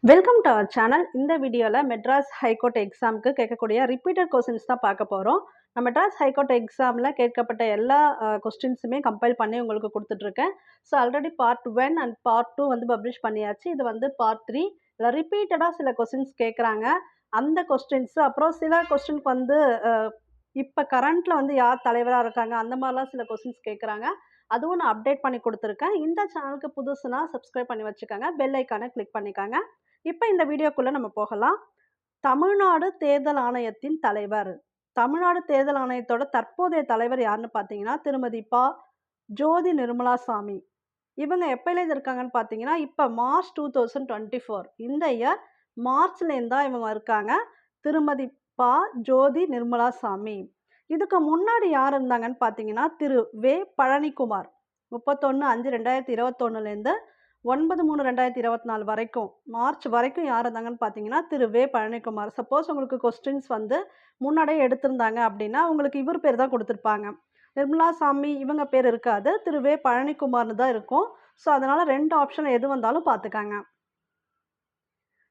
Welcome to our channel. இந்த வீடியோவில் Madras high court எக்ஸாமுக்கு கேட்கக்கூடிய ரிப்பீட்டட் கொஸ்டின்ஸ் தான் பார்க்க போகிறோம். நான் மெட்ராஸ் ஹைகோர்ட் எக்ஸாமில் கேட்கப்பட்ட எல்லா கொஸ்டின்ஸுமே கம்பைல் பண்ணி உங்களுக்கு கொடுத்துட்ருக்கேன். So already part 1 and part 2 வந்து பப்ளிஷ் பண்ணியாச்சு. இது வந்து பார்ட் 3. இதில் ரிப்பீட்டடாக சில கொஸ்டின்ஸ் கேட்குறாங்க. அந்த கொஸ்டின்ஸு அப்புறம் சில கொஸ்டினுக்கு வந்து இப்போ கரண்ட்டில் வந்து யார் தலைவராக இருக்காங்க அந்த மாதிரிலாம் சில கொஸ்டின்ஸ் கேட்குறாங்க. அதுவும் நான் அப்டேட் பண்ணி கொடுத்துருக்கேன். இந்த சேனலுக்கு புதுசுனா சப்ஸ்கிரைப் பண்ணி வச்சுக்கோங்க. பெல் ஐக்கானை கிளிக் பண்ணிக்கோங்க. இப்போ இந்த வீடியோக்குள்ள நம்ம போகலாம். தமிழ்நாடு தேர்தல் ஆணையத்தின் தலைவர். தமிழ்நாடு தேர்தல் ஆணையத்தோட தற்போதைய தலைவர் யாருன்னு பார்த்தீங்கன்னா, திருமதி ஜோதி நிர்மலாசாமி. இவங்க எப்பயிலேருந்து இருக்காங்கன்னு பார்த்தீங்கன்னா, இப்போ மார்ச் 2024 இந்த இயர் மார்ச்லேருந்து தான் இவங்க இருக்காங்க. திருமதி ஜோதி நிர்மலாசாமி. இதுக்கு முன்னாடி யார் இருந்தாங்கன்னு பார்த்தீங்கன்னா, திரு பழனிக்குமார். 31/5/2021லேருந்து 9/3/2024 வரைக்கும் மார்ச் வரைக்கும் யார் இருந்தாங்கன்னு பார்த்தீங்கன்னா, திரு பழனிக்குமார். சப்போஸ் உங்களுக்கு கொஸ்டின்ஸ் வந்து முன்னாடியே எடுத்திருந்தாங்க அப்படின்னா, உங்களுக்கு இவர் பேர் தான் கொடுத்துருப்பாங்க. நிர்மலாசாமி இவங்க பேர் இருக்காது. திரு பழனிக்குமார்னு தான் இருக்கும். ஸோ அதனால் 2 ஆப்ஷன் எது வந்தாலும் பார்த்துக்காங்க.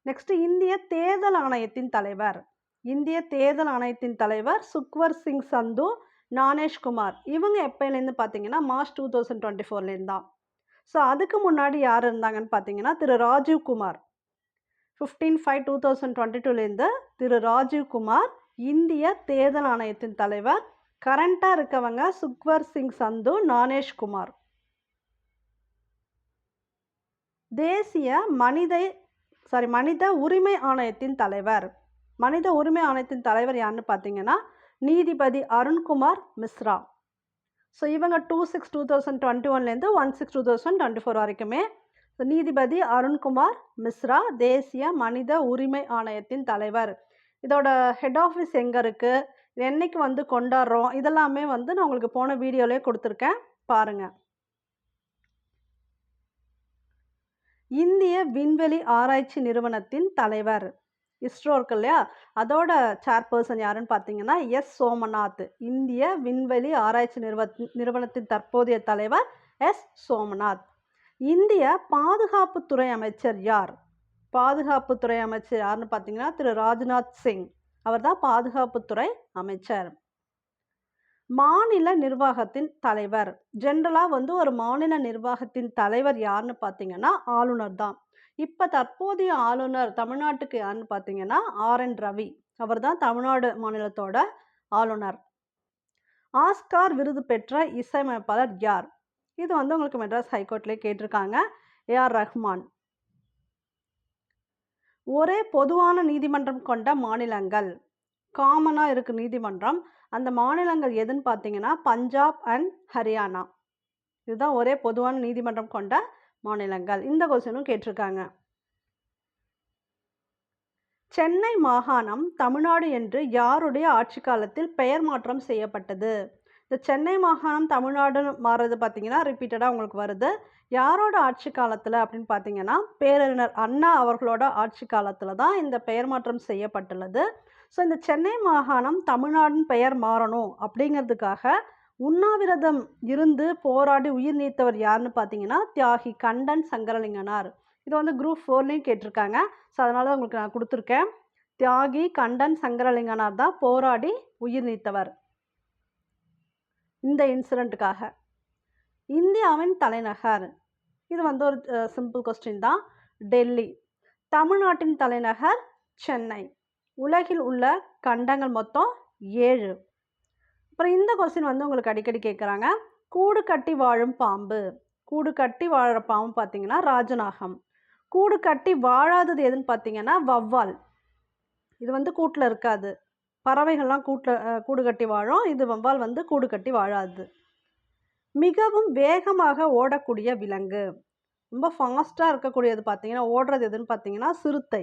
நெக்ஸ்ட்டு இந்திய தேர்தல் ஆணையத்தின் தலைவர். இந்திய தேர்தல் ஆணையத்தின் தலைவர் சுக்வர் சிங் சந்து, ஞானேஷ்குமார். இவங்க எப்பயிலேருந்து பார்த்தீங்கன்னா, மார்ச் 2024லேருந்து தான். ஸோ அதுக்கு முன்னாடி யார் இருந்தாங்கன்னு பார்த்தீங்கன்னா, திரு ராஜீவ்குமார். 15/5/2022லேருந்து திரு ராஜீவ்குமார் இந்திய தேர்தல் ஆணையத்தின் தலைவர். கரண்ட்டாக இருக்கவங்க சுக்வர் சிங் சந்து, ஞானேஷ்குமார். தேசிய மனித உரிமை ஆணையத்தின் தலைவர். மனித உரிமை ஆணையத்தின் தலைவர் யாருன்னு பார்த்தீங்கன்னா, நீதிபதி அருண்குமார் மிஸ்ரா. ஸோ இவங்க 26/2021லேருந்து 16/2024 வரைக்குமே. நீதிபதி அருண்குமார் மிஸ்ரா தேசிய மனித உரிமை ஆணையத்தின் தலைவர். இதோட ஹெட் ஆஃபீஸ் எங்கே இருக்குது, என்னைக்கு வந்து கொண்டாடுறோம், இதெல்லாமே வந்து நான் உங்களுக்கு போன வீடியோலேயே கொடுத்துருக்கேன், பாருங்கள். இந்திய விண்வெளி ஆராய்ச்சி நிறுவனத்தின் தலைவர். இஸ்ரோ இருக்கு இல்லையா, அதோட சேர்பர்சன் யாருன்னு பார்த்தீங்கன்னா சோமநாத். இந்திய விண்வெளி ஆராய்ச்சி நிறுவனத்தின் தற்போதைய தலைவர் சோமநாத். இந்திய பாதுகாப்புத்துறை அமைச்சர் யார்? பாதுகாப்புத்துறை அமைச்சர் யாருன்னு பார்த்தீங்கன்னா திரு ராஜ்நாத் சிங். அவர் தான் பாதுகாப்புத்துறை அமைச்சர். மாநில நிர்வாகத்தின் தலைவர். ஜென்ரலாக வந்து ஒரு மாநில நிர்வாகத்தின் தலைவர் யாருன்னு பார்த்தீங்கன்னா ஆளுநர் தான். இப்போ தற்போதைய ஆளுநர் தமிழ்நாட்டுக்கு யாருன்னு பார்த்தீங்கன்னா RN ரவி. அவர் தான் தமிழ்நாடு மாநிலத்தோட ஆளுநர். ஆஸ்கார் விருது பெற்ற இசையமைப்பாளர் யார்? இது வந்து உங்களுக்கு மெட்ராஸ் ஹைகோர்ட்லேயே கேட்டிருக்காங்க. AR ரஹ்மான். ஒரே பொதுவான நீதிமன்றம் கொண்ட மாநிலங்கள். காமனாக இருக்குது நீதிமன்றம். அந்த மாநிலங்கள் எதுன்னு பார்த்தீங்கன்னா பஞ்சாப் அண்ட் ஹரியானா. இதுதான் ஒரே பொதுவான நீதிமன்றம் கொண்ட மாநிலங்கள். இந்த கொஸ்டினும் கேட்டிருக்காங்க. சென்னை மாகாணம் தமிழ்நாடு என்று யாருடைய ஆட்சி காலத்தில் பெயர் மாற்றம் செய்யப்பட்டது? இந்த சென்னை மாகாணம் தமிழ்நாடு மாறுறது பார்த்தீங்கன்னா ரிப்பீட்டடாக உங்களுக்கு வருது. யாரோட ஆட்சி காலத்தில் அப்படின்னு பார்த்தீங்கன்னா பேரறிஞர் அண்ணா அவர்களோட ஆட்சி காலத்தில் தான் இந்த பெயர் மாற்றம் செய்யப்பட்டுள்ளது. ஸோ இந்த சென்னை மாகாணம் தமிழ்நாடுன்னு பெயர் மாறணும் அப்படிங்கிறதுக்காக உண்ணாவிரதம் இருந்து போராடி உயிர் நீத்தவர் யாருன்னு பார்த்தீங்கன்னா தியாகி கண்டன் சங்கரலிங்கனார். இது வந்து குரூப் 4லேயும் கேட்டிருக்காங்க. ஸோ அதனால தான் உங்களுக்கு நான் கொடுத்துருக்கேன். தியாகி கண்டன் சங்கரலிங்கனார் தான் போராடி உயிர் நீத்தவர் இந்த இன்சிடெண்ட்டுக்காக. இந்தியாவின் தலைநகர். இது வந்து ஒரு சிம்பிள் கொஸ்டின் தான். டெல்லி. தமிழ்நாட்டின் தலைநகர் சென்னை. உலகில் உள்ள கண்டங்கள் மொத்தம் 7. அப்புறம் இந்த கொஸ்டின் வந்து உங்களுக்கு அடிக்கடி கேட்குறாங்க. கூடு கட்டி வாழும் பாம்பு. கூடு கட்டி வாழற பாம்பு பார்த்தீங்கன்னா ராஜநாகம். கூடு கட்டி வாழாதது எதுன்னு பார்த்தீங்கன்னா வவ்வால். இது வந்து கூட்டில் இருக்காது. பறவைகள்லாம் கூடு கட்டி வாழும். இது வவ்வால் வந்து கூடு கட்டி வாழாது. மிகவும் வேகமாக ஓடக்கூடிய விலங்கு. ரொம்ப ஃபாஸ்ட்டாக இருக்கக்கூடியது பார்த்தீங்கன்னா ஓடுறது எதுன்னு பார்த்தீங்கன்னா சிறுத்தை.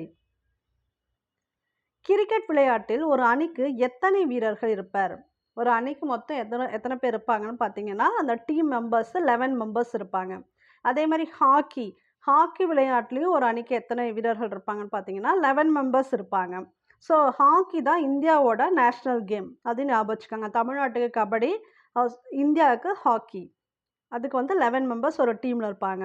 கிரிக்கெட் விளையாட்டில் ஒரு அணிக்கு எத்தனை வீரர்கள் இருப்பார்? ஒரு அணிக்கு மொத்தம் எத்தனை பேர் இருப்பாங்கன்னு பார்த்தீங்கன்னா அந்த டீம் மெம்பர்ஸ் 11 மெம்பர்ஸ் இருப்பாங்க. அதே மாதிரி ஹாக்கி விளையாட்டுலேயும் ஒரு அணிக்கு எத்தனை வீரர்கள் இருப்பாங்கன்னு பார்த்தீங்கன்னா 11 மெம்பர்ஸ் இருப்பாங்க. ஸோ ஹாக்கி தான் இந்தியாவோட நேஷ்னல் கேம். அது ஞாபகம் வச்சுக்கோங்க. தமிழ்நாட்டுக்கு கபடி, இந்தியாவுக்கு ஹாக்கி. அதுக்கு வந்து 11 மெம்பர்ஸ் ஒரு டீமில் இருப்பாங்க.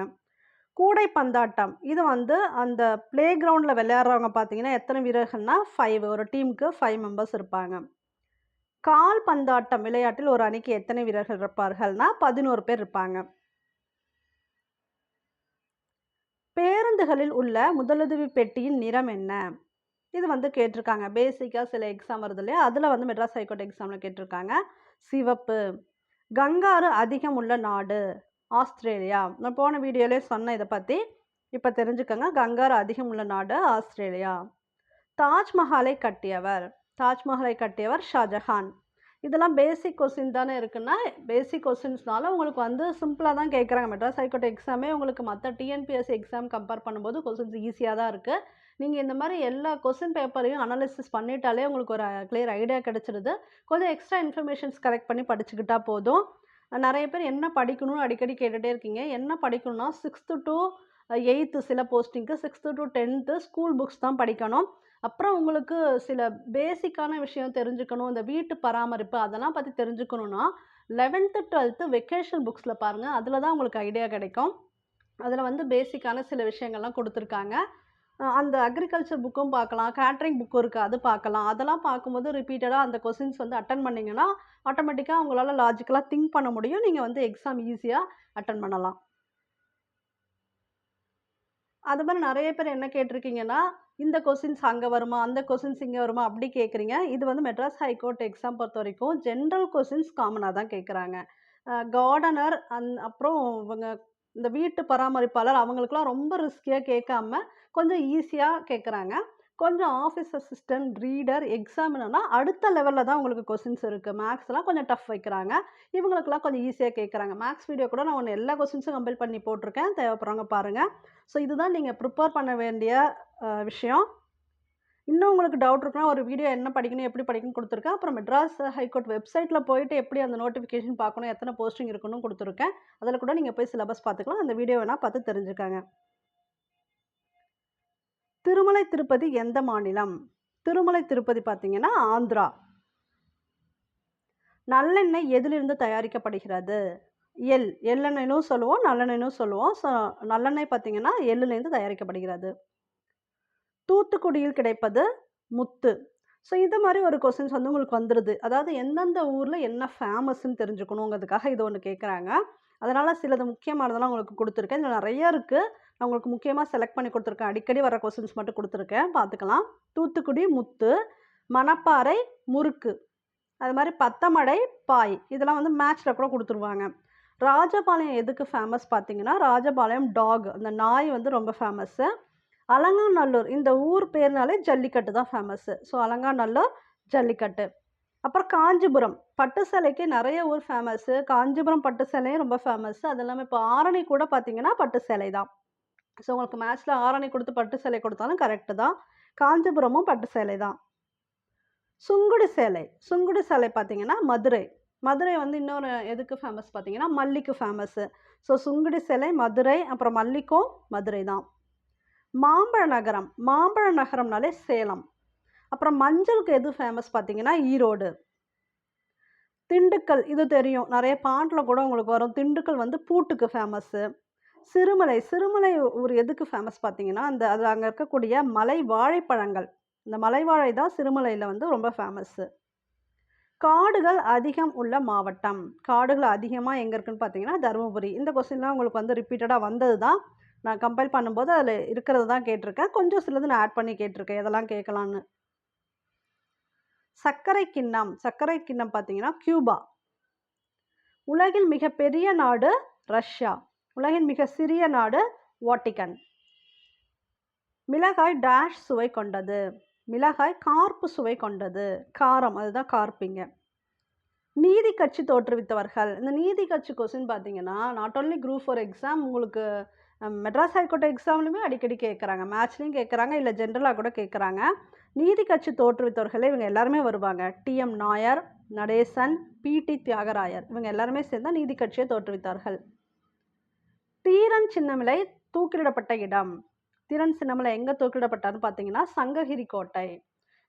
கூடைப்பந்தாட்டம் இது வந்து அந்த பிளே கிரவுண்டில் விளையாடுறவங்க பார்த்தீங்கன்னா எத்தனை வீரர்கள்னா 5 ஒரு டீமுக்கு 5 மெம்பர்ஸ் இருப்பாங்க. கால்பந்தாட்டம் விளையாட்டில் ஒரு அணிக்கு எத்தனை வீரர்கள் இருப்பார்கள்னா 11 பேர் இருப்பாங்க. பேருந்துகளில் உள்ள முதலுதவி பெட்டியின் நிறம் என்ன? இது வந்து கேட்டிருக்காங்க. பேசிக்கா சில எக்ஸாம் வருது இல்லையா? அதில் வந்து மெட்ராஸ் ஹைகோர்ட் எக்ஸாமில் கேட்டிருக்காங்க. சிவப்பு. கங்காரு அதிகம் உள்ள நாடு ஆஸ்திரேலியா. நான் போன வீடியோலே சொன்னேன் இதை பற்றி. இப்போ தெரிஞ்சுக்கோங்க. கங்காரு அதிகம் உள்ள நாடு ஆஸ்திரேலியா. தாஜ்மஹாலை கட்டியவர் ஷாஜஹான். இதெல்லாம் பேசிக் கொஸ்டின் தானே இருக்குன்னா, பேசிக் கொஸ்டின்ஸ்னால உங்களுக்கு வந்து சிம்பிளாக தான் கேட்குறாங்க. மெட்ராஸ் ஹைகோர்ட் எக்ஸாமே உங்களுக்கு மற்ற டிஎன்பிஎஸ்சி எக்ஸாம் கம்பேர் பண்ணும்போது கொஸ்டின்ஸ் ஈஸியாக தான் இருக்குது. நீங்கள் இந்த மாதிரி எல்லா கொஸ்டின் பேப்பரையும் அனாலிசிஸ் பண்ணிட்டாலே உங்களுக்கு ஒரு கிளியர் ஐடியா கிடச்சிடுது. கொஞ்சம் எக்ஸ்ட்ரா இன்ஃபர்மேஷன்ஸ் கலெக்ட் பண்ணி படிச்சுக்கிட்டா போதும். நிறைய பேர் என்ன படிக்கணும்னு அடிக்கடி கேட்டுகிட்டே இருக்கீங்க. என்ன படிக்கணும்னா 6th to 8th சில போஸ்டிங்க்கு 6th to 10th school books தான் படிக்கணும். அப்புறம் உங்களுக்கு சில பேசிக்கான விஷயம் தெரிஞ்சுக்கணும். இந்த வீட்டு பராமரிப்பு அதெல்லாம் பற்றி தெரிஞ்சுக்கணுன்னா 11th 12th வெக்கேஷனல் புக்ஸில் பாருங்கள். அதில் தான் உங்களுக்கு ஐடியா கிடைக்கும். அதில் வந்து பேசிக்கான சில விஷயங்கள்லாம் கொடுத்துருக்காங்க. அந்த அக்ரிகல்ச்சர் புக்கும் பார்க்கலாம். கேட்ரிங் புக்கும் இருக்குது, அது பார்க்கலாம். அதெல்லாம் பார்க்கும்போது ரிப்பீட்டடாக அந்த கொஸ்டின்ஸ் வந்து அட்டன் பண்ணிங்கன்னா ஆட்டோமேட்டிக்காக உங்களால் லாஜிக்கலாக திங்க் பண்ண முடியும். நீங்கள் வந்து எக்ஸாம் ஈஸியாக அட்டன் பண்ணலாம். அது மாதிரி நிறைய பேர் என்ன கேட்டிருக்கீங்கன்னா, இந்த கொஸ்டின்ஸ் அங்கே வருமா, அந்த கொஸ்டின்ஸ் இங்கே வருமா அப்படி கேட்குறீங்க. இது வந்து மெட்ராஸ் ஹைகோர்ட் எக்ஸாம் பொறுத்த வரைக்கும் ஜென்ரல் கொஸ்டின்ஸ் காமனாக தான் கேட்குறாங்க. கார்டனர் அப்புறம் இவங்க இந்த வீட்டு பராமரிப்பாளர் அவங்களுக்குலாம் ரொம்ப ரிஸ்கியாக கேட்காம கொஞ்சம் ஈஸியாக கேட்குறாங்க. கொஞ்சம் ஆஃபீஸ் அசிஸ்டன்ட், ரீடர், எக்ஸாமினர்னா அடுத்த லெவலில் தான் உங்களுக்கு கொஸ்டின்ஸ் இருக்குது. மேக்ஸ்லாம் கொஞ்சம் டஃப் வைக்கிறாங்க. இவங்களுக்குலாம் கொஞ்சம் ஈஸியாக கேட்குறாங்க. மேக்ஸ் வீடியோ கூட நான் எல்லா கொஸ்டின்ஸும் கம்பைல் பண்ணி போட்டிருக்கேன். தேவைப்படுறவங்க பாருங்கள். ஸோ இதுதான் நீங்கள் ப்ரிப்பேர் பண்ண வேண்டிய விஷயம். இன்னும் உங்களுக்கு டவுட் இருக்குன்னா ஒரு வீடியோ என்ன படிக்கணும், எப்படி படிக்கணும்னு கொடுத்துருக்கேன். அப்புறம் மெட்ராஸ் ஹைகோர்ட் வெப்சைட்டில் போயிட்டு எப்படி அந்த நோட்டிஃபிகேஷன் பார்க்கணும், எத்தனை போஸ்டிங் இருக்குன்னு கொடுத்துருக்கேன். அதில் கூட நீங்கள் போய் சிலபஸ் பார்த்துக்கலாம். அந்த வீடியோ வேணால் பார்த்து தெரிஞ்சுக்கங்க. திருமலை திருப்பதி எந்த மாநிலம்? திருமலை திருப்பதி பார்த்தீங்கன்னா ஆந்திரா. நல்லெண்ணெய் எதிலிருந்து தயாரிக்கப்படுகிறது? எள்ளெண்ணெய்னும் சொல்லுவோம், நல்லெண்ணெய்னும் சொல்லுவோம். ஸோ நல்லெண்ணெய் பார்த்தீங்கன்னா எள்ளுலேருந்து தயாரிக்கப்படுகிறது. தூத்துக்குடியில் கிடைப்பது முத்து. ஸோ இது மாதிரி ஒரு கொஸ்டின்ஸ் வந்து உங்களுக்கு வந்துடுது. அதாவது எந்தெந்த ஊரில் என்ன ஃபேமஸ்ன்னு தெரிஞ்சுக்கணுங்கிறதுக்காக இது ஒன்று கேட்குறாங்க. அதனால் சிலது முக்கியமானதெல்லாம் உங்களுக்கு கொடுத்துருக்கேன். இதில் நிறைய இருக்குது. நான் உங்களுக்கு முக்கியமாக செலக்ட் பண்ணி கொடுத்துருக்கேன். அடிக்கடி வர கொஸ்டின்ஸ் மட்டும் கொடுத்துருக்கேன், பார்த்துக்கலாம். தூத்துக்குடி முத்து, மணப்பாறை முறுக்கு, அது மாதிரி பத்தமடை பாய். இதெல்லாம் வந்து மேட்ச்சில் கூட கொடுத்துருவாங்க. ராஜபாளையம் எதுக்கு ஃபேமஸ் பார்த்தீங்கன்னா, ராஜபாளையம் டாக், அந்த நாய் வந்து ரொம்ப ஃபேமஸ்ஸு. அலங்காநல்லூர் இந்த ஊர் பேர்னாலே ஜல்லிக்கட்டு தான் ஃபேமஸ்ஸு. ஸோ அலங்காநல்லூர் ஜல்லிக்கட்டு. அப்புறம் காஞ்சிபுரம் பட்டு சேலைக்கு நிறைய ஊர் ஃபேமஸ்ஸு. காஞ்சிபுரம் பட்டு சேலையும் ரொம்ப ஃபேமஸ்ஸு. அது இல்லாமல் இப்போ ஆரணி கூட பார்த்தீங்கன்னா பட்டு சேலை தான். ஸோ உங்களுக்கு மேட்ச்சில் ஆரணி கொடுத்து பட்டு சேலை கொடுத்தாலும் கரெக்டு தான். காஞ்சிபுரமும் பட்டு சேலை தான். சுங்குடி சேலை பார்த்தீங்கன்னா மதுரை. மதுரை வந்து இன்னொரு எதுக்கு ஃபேமஸ் பார்த்தீங்கன்னா மல்லிக்கு ஃபேமஸ்ஸு. ஸோ சுங்குடி சேலை மதுரை, அப்புறம் மல்லிக்கும் மதுரை தான். மாம்பழ நகரம்னாலே சேலம். அப்புறம் மஞ்சளுக்கு எது ஃபேமஸ் பார்த்தீங்கன்னா ஈரோடு. திண்டுக்கல் இது தெரியும், நிறைய பாட்டில் கூட உங்களுக்கு வரும். திண்டுக்கல் வந்து பூட்டுக்கு ஃபேமஸ்ஸு. சிறுமலை ஒரு எதுக்கு ஃபேமஸ் பார்த்தீங்கன்னா அது அங்கே இருக்கக்கூடிய மலை வாழைப்பழங்கள். இந்த மலை வாழை தான் சிறுமலையில் வந்து ரொம்ப ஃபேமஸ்ஸு. காடுகள் அதிகம் உள்ள மாவட்டம். காடுகள் அதிகமாக எங்கே இருக்குன்னு பார்த்தீங்கன்னா தருமபுரி. இந்த கொஸ்டின்லாம் உங்களுக்கு வந்து ரிப்பீட்டடாக வந்தது தான். நான் கம்பைல் பண்ணும்போது அதில் இருக்கிறது தான் கேட்டிருக்கேன். கொஞ்சம் சிலது நான் ஆட் பண்ணி கேட்டிருக்கேன் எதெல்லாம் கேட்கலான்னு. சர்க்கரை கிண்ணம் பார்த்தீங்கன்னா கியூபா. உலகில் மிகப்பெரிய நாடு ரஷ்யா. உலகின் மிக சிறிய நாடு வாட்டிகன். மிளகாய் டேஷ் சுவை கொண்டது. மிளகாய் கார்ப்பு சுவை கொண்டது. காரம், அதுதான் கார்ப்பிங்க. நீதி கட்சி தோற்றுவித்தவர்கள். இந்த நீதி கட்சி கொஸ்டின் பார்த்தீங்கன்னா நாட் ஓன்லி குரூப் 4 எக்ஸாம், உங்களுக்கு மெட்ராஸ் ஹைகோர்ட் எக்ஸாம்லையுமே அடிக்கடி கேட்குறாங்க. மேட்ச்லையும் கேட்குறாங்க, இல்லை ஜென்ரலாக கூட கேட்குறாங்க. நீதி கட்சி தோற்றுவித்தவர்களே இவங்க எல்லாருமே வருவாங்க. டிஎம் நாயர், நடேசன், பிடி தியாகராயர், இவங்க எல்லாருமே சேர்ந்தா நீதி கட்சியை தோற்றுவித்தார்கள். தீரன் சின்னமலை தூக்கிலிடப்பட்ட இடம். தீரன் சின்னமலை எங்கே தூக்கிலிடப்பட்டார்னு பார்த்தீங்கன்னா சங்ககிரி கோட்டை.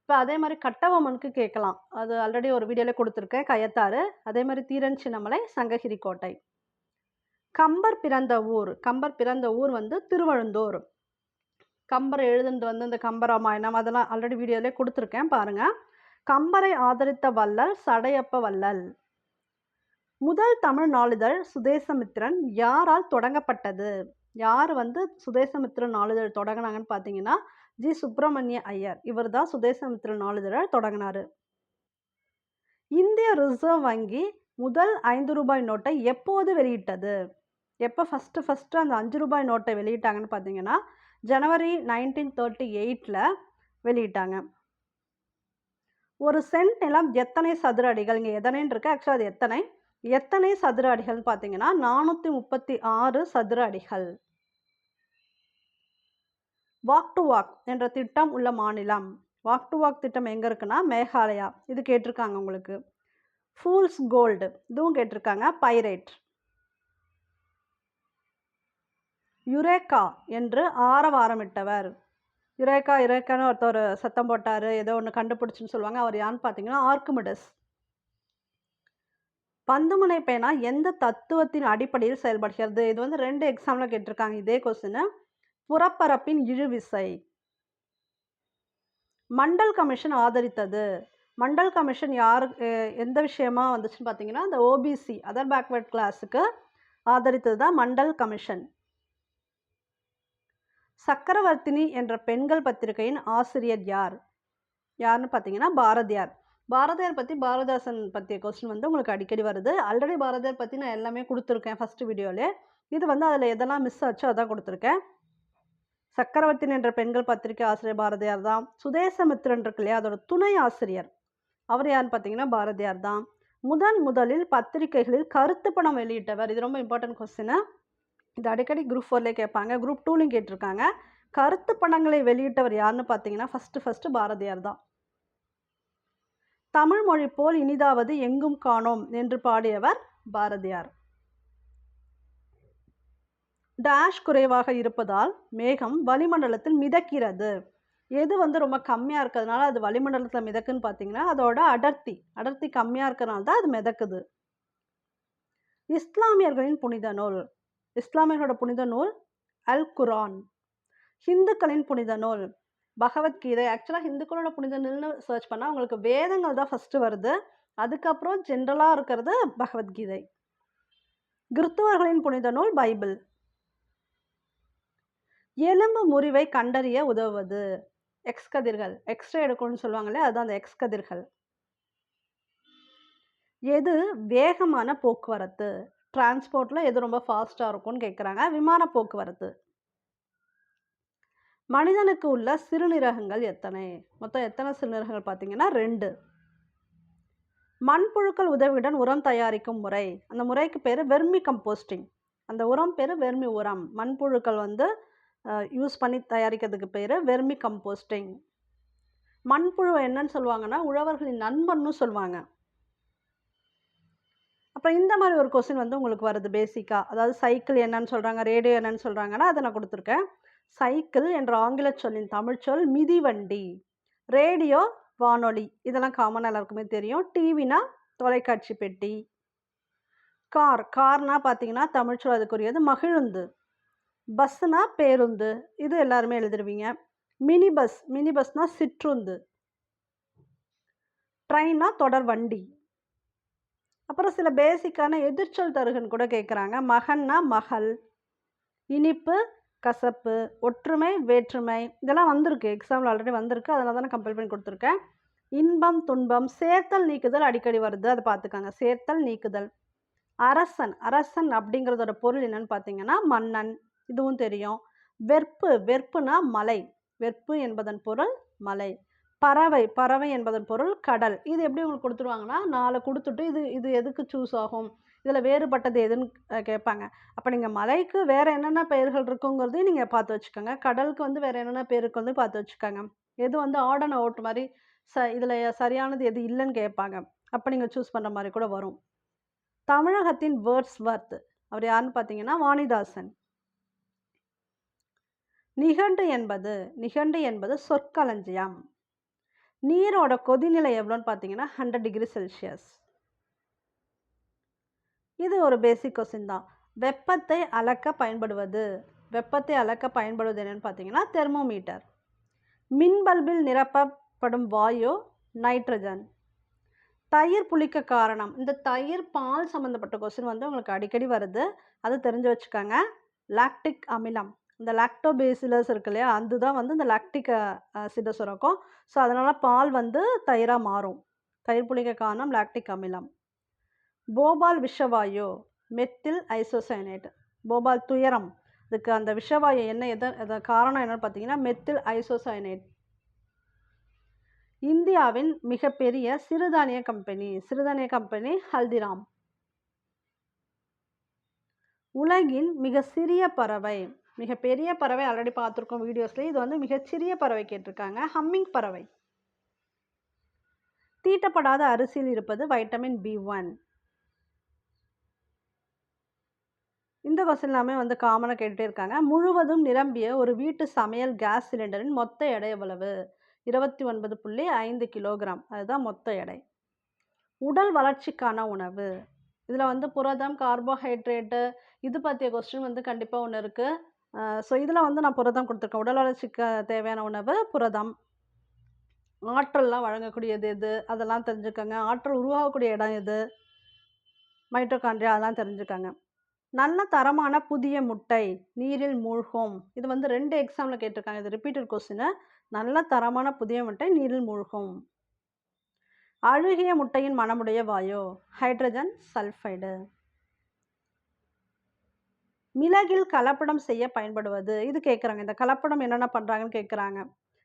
இப்போ அதே மாதிரி கட்டபொம்மனுக்கு கேட்கலாம், அது ஆல்ரெடி ஒரு வீடியோவில் கொடுத்துருக்கேன், கயத்தாறு. அதே மாதிரி தீரன் சின்னமலை சங்ககிரி கோட்டை. கம்பர் பிறந்த ஊர். கம்பர் பிறந்த ஊர் வந்து திருவழுந்தூர். கம்பர் எழுதுனது வந்து இந்த கம்பராமாயணம் அதெல்லாம் ஆல்ரெடி வீடியோலே குடுத்துருக்கேன் பாருங்க. கம்பரை ஆதரித்த வள்ளல் சடையப்ப வள்ளல். முதல் தமிழ் நாளிதழ் சுதேசமித்திரன் யாரால் தொடங்கப்பட்டது? யார் வந்து சுதேசமித்திரன் நாளிதழ் தொடங்குனாங்கன்னு பார்த்தீங்கன்னா, ஜி. சுப்பிரமணிய ஐயர். இவர் தான் சுதேசமித்திரன் நாளிதழ தொடங்குனாரு. இந்திய ரிசர்வ் வங்கி முதல் ரூ. 5 நோட்டை எப்போது வெளியிட்டது? எப்போ ஃபர்ஸ்ட்டு அந்த ரூ. 5 நோட்டை வெளியிட்டாங்கன்னு பார்த்தீங்கன்னா, ஜனவரி 1938ல் வெளியிட்டாங்க. ஒரு சென்ட் நிலம் எத்தனை சதுர அடிகள்? இங்கே எத்தனைன்னு இருக்கு, ஆக்சுவலாக அது எத்தனை சதுர அடிகள்னு பார்த்தீங்கன்னா 436 சதுர அடிகள். வாக் டு வாக் என்ற திட்டம் உள்ள மாநிலம். வாக் டு வாக் திட்டம் எங்கே இருக்குன்னா மேகாலயா. இது கேட்டிருக்காங்க உங்களுக்கு. ஃபூல்ஸ் கோல்டு இதுவும் கேட்டிருக்காங்க. பைரேட். யுரேகா என்று ஆரவாரமிட்டவர். யுரேக்கான்னு ஒருத்தர் சத்தம் போட்டார், ஏதோ ஒன்று கண்டுபிடிச்சுன்னு சொல்லுவாங்க. அவர் யாருன்னு பார்த்தீங்கன்னா ஆர்க்கிமிடிஸ். பந்துமுனை பேனா எந்த தத்துவத்தின் அடிப்படையில் செயல்படுகிறது? இது வந்து 2 எக்ஸாமில் கேட்டிருக்காங்க இதே கொஸ்டின். புறப்பரப்பின் இழுவிசை. மண்டல் கமிஷன் ஆதரித்தது. மண்டல் கமிஷன் எந்த விஷயமா வந்துச்சுன்னு பார்த்தீங்கன்னா, இந்த ஓபிசி அதர் பேக்வர்ட் கிளாஸுக்கு ஆதரித்தது தான் மண்டல் கமிஷன். சக்கரவர்த்தினி என்ற பெண்கள் பத்திரிகையின் ஆசிரியர் யாருன்னு பார்த்தீங்கன்னா பாரதியார். பாரதியார் பற்றி பாரதிதாசன் பற்றிய கொஸ்டின் வந்து உங்களுக்கு அடிக்கடி வருது. ஆல்ரெடி பாரதியார் பற்றி நான் எல்லாமே கொடுத்துருக்கேன் ஃபஸ்ட்டு வீடியோவில். இது வந்து அதில் எதெல்லாம் மிஸ் ஆச்சோ அதான் கொடுத்துருக்கேன். சக்கரவர்த்தினி என்ற பெண்கள் பத்திரிகை ஆசிரியர் பாரதியார் தான். சுதேசமித்திரன் இருக்கு இல்லையா, அதோட துணை ஆசிரியர் அவர் யாருன்னு பார்த்தீங்கன்னா பாரதியார் தான். முதலில் பத்திரிகைகளில் கருத்து படம் வெளியிட்டவர். இது ரொம்ப இம்பார்ட்டன்ட் கொஸ்டின். இது அடிக்கடி குரூப் 4லே கேட்பாங்க, குரூப் 2லையும் கேட்டிருக்காங்க. கருத்து படங்களை வெளியிட்டவர் யாருன்னு பார்த்தீங்கன்னா ஃபஸ்ட்டு பாரதியார் தான். தமிழ் மொழி போல் இனிதாவது எங்கும் காணோம் என்று பாடியவர் பாரதியார். டேஷ் குறைவாக இருப்பதால் மேகம் வளிமண்டலத்தில் மிதக்கிறது. எது வந்து ரொம்ப கம்மியாக இருக்கிறதுனால அது வளிமண்டலத்தில் மிதக்குன்னு பார்த்தீங்கன்னா அதோட அடர்த்தி கம்மியாக இருக்கிறதுனால தான் அது மிதக்குது. இஸ்லாமியர்களின் புனித நூல். இஸ்லாமியர்களோட புனித நூல் அல் குரான். ஹிந்துக்களின் புனித நூல் பகவத்கீதை. ஆக்சுவலாக ஹிந்துக்களோட புனித நூல்னு சர்ச் பண்ணால் உங்களுக்கு வேதங்கள் தான் ஃபஸ்ட்டு வருது, அதுக்கப்புறம் ஜென்ரலாக இருக்கிறது பகவத்கீதை. கிறிஸ்துவர்களின் புனித நூல் பைபிள். எலும்பு முறிவை கண்டறிய உதவுவது. எக்ஸ் கதிர்கள், எக்ஸ்ரே எடுக்கணும்னு சொல்லுவாங்களே அதுதான் அந்த எக்ஸ் கதிர்கள். எது வேகமான போக்குவரத்து? டிரான்ஸ்போர்ட்டில் எது ரொம்ப ஃபாஸ்ட்டாக இருக்கும்னு கேட்குறாங்க. விமான போக்குவரத்து. மனிதனுக்கு உள்ள சிறுநீரகங்கள் எத்தனை? மொத்தம் எத்தனை சிறுநீரகங்கள் பார்த்தீங்கன்னா 2. மண்புழுக்கள் உதவியுடன் உரம் தயாரிக்கும் முறை. அந்த முறைக்கு பேர் வெர்மி கம்போஸ்டிங். அந்த உரம் பேர் வெர்மி உரம். மண்புழுக்கள் வந்து யூஸ் பண்ணி தயாரிக்கிறதுக்கு பேர் வெர்மி கம்போஸ்டிங். மண்புழு என்னன்னு சொல்லுவாங்கன்னா உழவர்களின் நண்பன்னு சொல்லுவாங்க. அப்புறம் இந்த மாதிரி ஒரு கொஸ்டின் வந்து உங்களுக்கு வருது பேசிக்காக. அதாவது சைக்கிள் என்னன்னு சொல்கிறாங்க, ரேடியோ என்னன்னு சொல்கிறாங்கன்னா அதை நான் கொடுத்துருக்கேன். சைக்கிள் என்ற ஆங்கில சொல்லின் தமிழ் சொல் மிதிவண்டி. ரேடியோ வானொலி, இதெல்லாம் காமனாக எல்லாருக்குமே தெரியும். டிவினா தொலைக்காட்சி பெட்டி. கார்னா பார்த்தீங்கன்னா தமிழ் சொல் அதுக்குரியது மகிழுந்து. பஸ்ஸுனா பேருந்து, இது எல்லாருமே எழுதிடுவீங்க. மினி பஸ்னா சிற்றுந்து. ட்ரெயின்னா தொடர் வண்டி. அப்புறம் சில பேசிக்கான எதிர்ச்சொல் தருகன்னு கூட கேட்குறாங்க. மகன்னா மகள், இனிப்பு கசப்பு, ஒற்றுமை வேற்றுமை, இதெல்லாம் வந்திருக்கு எக்ஸாம்பிள் ஆல்ரெடி வந்திருக்கு, அதனால தான் நான் கம்பேர் பண்ணி கொடுத்துருக்கேன். இன்பம் துன்பம், சேர்த்தல் நீக்குதல் அடிக்கடி வருது, அதை பார்த்துக்காங்க. சேர்த்தல் நீக்குதல். அரசன் அப்படிங்கிறதோட பொருள் என்னன்னு பார்த்தீங்கன்னா மன்னன், இதுவும் தெரியும். வெறுப்புனா மலை, வெறுப்பு என்பதன் பொருள் மலை. பறவை என்பதன் பொருள் கடல். இது எப்படி உங்களுக்கு கொடுத்துருவாங்கன்னா 4 கொடுத்துட்டு இது எதுக்கு சூஸ் ஆகும், இதில் வேறுபட்டது எதுன்னு கேட்பாங்க. அப்போ நீங்கள் மலைக்கு வேறு என்னென்ன பெயர்கள் இருக்குங்கிறதையும் நீங்கள் பார்த்து வச்சுக்கோங்க. கடலுக்கு வந்து வேறு என்னென்ன பேர் இருக்குன்னு பார்த்து வச்சுக்கோங்க. எது வந்து ஆட் அண்ட் அவுட் மாதிரி இதில் சரியானது எது இல்லைன்னு கேட்பாங்க. அப்போ நீங்கள் சூஸ் பண்ணுற மாதிரி கூட வரும். தமிழகத்தின் வேர்ட்ஸ்வர்த் அவர் யாருன்னு பார்த்தீங்கன்னா வாணிதாசன். நிகண்டு என்பது சொற்களஞ்சியம். நீரோட கொதிநிலை எவ்வளோன்னு பார்த்தீங்கன்னா 100 டிகிரி செல்சியஸ். இது ஒரு பேசிக் கொஸ்டின் தான். வெப்பத்தை அளக்க பயன்படுவது என்னன்னு பார்த்தீங்கன்னா தெர்மோமீட்டர். மின் பல்பில் நிரப்பப்படும் வாயு நைட்ரஜன். தயிர் புளிக்க காரணம். இந்த தயிர் பால் சம்மந்தப்பட்ட கொஸ்டின் வந்து உங்களுக்கு அடிக்கடி வருது, அது தெரிஞ்சு வச்சுக்கோங்க. லாக்டிக் அமிலம். இந்த லாக்டோபேசிலஸ் இருக்கு இல்லையா, அதுதான் வந்து இந்த லாக்டிக் ஆசிடை சுரக்கும். ஸோ அதனால் பால் வந்து தயிராக மாறும். தயிர் புளிக்க காரணம் லாக்டிக் அமிலம். போபால் விஷவாயு மெத்தில் ஐசோசைனேட். போபால் துயரம், இதுக்கு அந்த விஷவாயு என்ன எதை காரணம் என்னன்னு பார்த்தீங்கன்னா மெத்தில் ஐசோசைனேட். இந்தியாவின் மிகப்பெரிய சிறுதானிய கம்பெனி ஹல்திராம். உலகின் மிக சிறிய பறவை. மிகப்பெரிய பறவை ஆல்ரெடி பார்த்துருக்கோம் வீடியோஸ்ல. இது வந்து மிகச்சிறிய பறவை கேட்டிருக்காங்க, ஹம்மிங் பறவை. தீட்டப்படாத அரிசியில் இருப்பது வைட்டமின் B1. இந்த கொஸ்டின் எல்லாமே வந்து காமனாக கேட்டுகிட்டே இருக்காங்க. முழுவதும் நிரம்பிய ஒரு வீட்டு சமையல் கேஸ் சிலிண்டரின் மொத்த எடை எவ்வளவு? 29.5 கிலோகிராம். அதுதான் மொத்த எடை. உடல் வளர்ச்சிக்கான உணவு. இதில் வந்து புரதம், கார்போஹைட்ரேட்டு இது பற்றிய கொஸ்டின் வந்து கண்டிப்பாக ஒன்று இருக்குது. ஸோ இதில் வந்து நான் புரதம் கொடுத்துருக்கேன். உடல் வளர்ச்சிக்கு தேவையான உணவு புரதம். ஆற்றல்லாம் வழங்கக்கூடியது எது, அதெல்லாம் தெரிஞ்சுக்கோங்க. ஆற்றல் உருவாகக்கூடிய இடம் எது, மைட்டோகாண்ட்ரியா, அதெல்லாம் தெரிஞ்சுக்கோங்க. நல்ல தரமான புதிய முட்டை நீரில் மூழ்கும். இது வந்து 2 எக்ஸாமில் கேட்டிருக்காங்க, இது ரிப்பீட்டட் கொஸ்டின். நல்ல தரமான புதிய முட்டை நீரில் மூழ்கும். அழுகிய முட்டையின் மணமுடைய வாயு ஹைட்ரஜன் சல்ஃபைடு. மிளகில் கலப்படம் செய்ய பயன்படுவது. இது கேட்குறாங்க, இந்த கலப்படம் என்னென்ன பண்ணுறாங்கன்னு கேட்குறாங்க.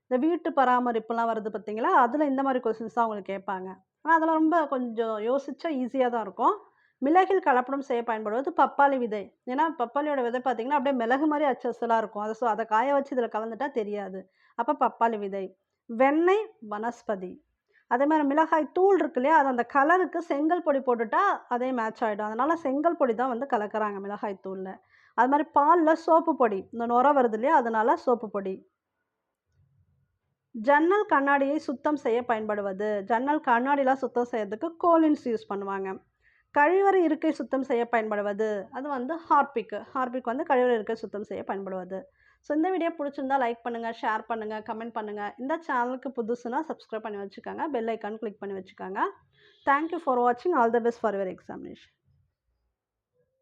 இந்த வீட்டு பராமரிப்புலாம் வருது பார்த்தீங்களா, அதில் இந்த மாதிரி கொஸ்டின்ஸ் தான் உங்களுக்கு கேட்பாங்க. ஆனால் அதெல்லாம் ரொம்ப கொஞ்சம் யோசிச்சா ஈஸியாக தான் இருக்கும். மிளகில் கலப்படம் செய்ய பயன்படுவது பப்பாளி விதை. ஏன்னா பப்பாளியோட விதை பார்த்தீங்கன்னா அப்படியே மிளகு மாதிரி அச்சலாக இருக்கும். அதை காய வச்சு இதில் கலந்துட்டா தெரியாது. அப்போ பப்பாளி விதை. வெண்ணெய் வனஸ்பதி. அதே மாதிரி மிளகாய் தூள் இருக்கு இல்லையா, அது அந்த கலருக்கு செங்கல் பொடி போட்டுட்டா அதே மேட்ச் ஆகிடும். அதனால் செங்கல் பொடி தான் வந்து கலக்கிறாங்க மிளகாய் தூளில். அது மாதிரி பாலில் சோப்பு பொடி, இந்த நுர வருது இல்லையா, அதனால சோப்பு பொடி. ஜன்னல் கண்ணாடியை சுத்தம் செய்ய பயன்படுவது. ஜன்னல் கண்ணாடிலாம் சுத்தம் செய்யறதுக்கு கோலின்ஸ் யூஸ் பண்ணுவாங்க. கழிவறை இருக்கை சுத்தம் செய்ய பயன்படுவது, அது வந்து ஹார்பிக் வந்து கழிவறை இருக்கை சுத்தம் செய்ய பயன்படுவது. ஸோ இந்த வீடியோ பிடிச்சிருந்தா லைக் பண்ணுங்கள், ஷேர் பண்ணுங்கள், கமெண்ட் பண்ணுங்கள். இந்த சேனலுக்கு புதுசுனா சப்ஸ்கிரைப் பண்ணி வச்சுக்கோங்க, பெல் ஐக்கான் கிளிக் பண்ணி வச்சுக்கோங்க. தேங்க்யூ ஃபார் வாட்சிங். All the best for your examination.